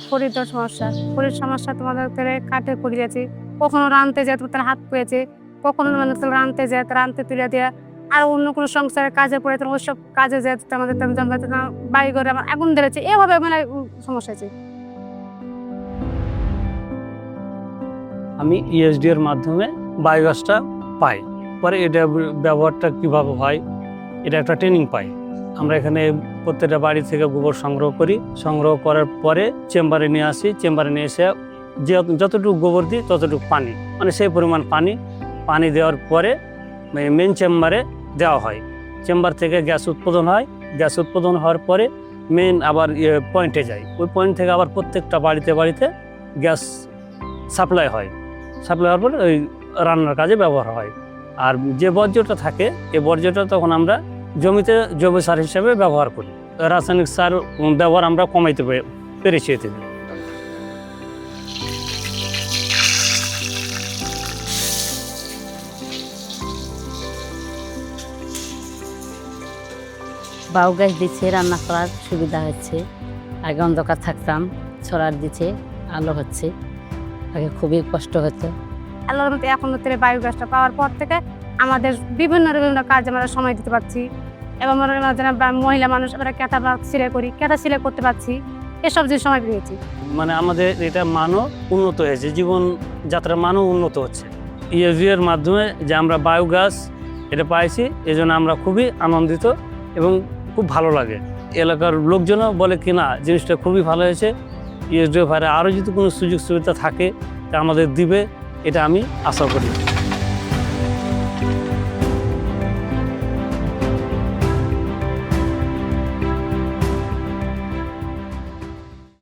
শরীরের সমস্যা, শরীর সমস্যা তোমাদের কাঠে করি গেছি, কখনো রানতে যায় তোমাদের হাত পেয়েছে, কখনো মানে রানতে যায় রানতে তুলে দেওয়া, আর অন্য কোনো সংসারের কাজে পড়ে ওই সব কাজে যায় আমাদের বাড়ি ঘরে আমার আগুন ধরেছে, এভাবে মানে সমস্যা আছে। আমি ইএসডি এর মাধ্যমে বায়োগ্যাসটা পাই। পরে এটা ব্যবহারটা কিভাবে হয় এটা একটা ট্রেনিং পাই। আমরা এখানে প্রত্যেকটা বাড়ি থেকে গোবর সংগ্রহ করি, সংগ্রহ করার পরে চেম্বারে নিয়ে আসি, চেম্বারে নিয়ে এসে যতটুকু গোবর দিই ততটুকু পানি, মানে সেই পরিমাণ পানি দেওয়ার পরে মেন চেম্বারে দেওয়া হয়। চেম্বার থেকে গ্যাস উৎপাদন হয়, গ্যাস উৎপাদন হওয়ার পরে মেন আবার পয়েন্টে যায়, ওই পয়েন্ট থেকে আবার প্রত্যেকটা বাড়িতে গ্যাস সাপ্লাই হয়। সাপ্লাই হওয়ার পরে ওই রান্নার কাজে ব্যবহার হয়। আর যে বর্জ্যটা থাকে এই বর্জ্যটা তখন আমরা জমিতে জৈব সার হিসেবে ব্যবহার করি। রাসায়নিক সার ব্যবহার আমরা কমাইতে পেরেছি এতে। বায়োগ্যাস দিচ্ছে, রান্না করার সুবিধা হচ্ছে। আগে অন্ধকার থাকতাম, সোলার দিচ্ছে, আলো হচ্ছে। আগে খুবই কষ্ট হতো। আল্লাহর মধ্যে এখন বায়োগ্যাসটা পাওয়ার পর থেকে আমাদের বিভিন্ন কাজে আমরা সময় দিতে পারছি, এবং মহিলা মানুষ আমরা কেতা সিলাই করি, কেতা সিলাই করতে পারছি, এসব যে সময় পেয়েছি। মানে আমাদের এটা মানও উন্নত হয়েছে, জীবনযাত্রার মানও উন্নত হচ্ছে। ইএসডি এর মাধ্যমে যে আমরা বায়োগ্যাস এটা পাইছি, এজন্য আমরা খুবই আনন্দিত এবং খুব ভালো লাগে। এলাকার লোকজনও বলে কি না জিনিসটা খুবই ভালো হয়েছে, ইএসডি ভাইরা আরও যদি কোনো সুযোগ সুবিধা থাকে তা আমাদের দিবে, এটা আমি আশা করি।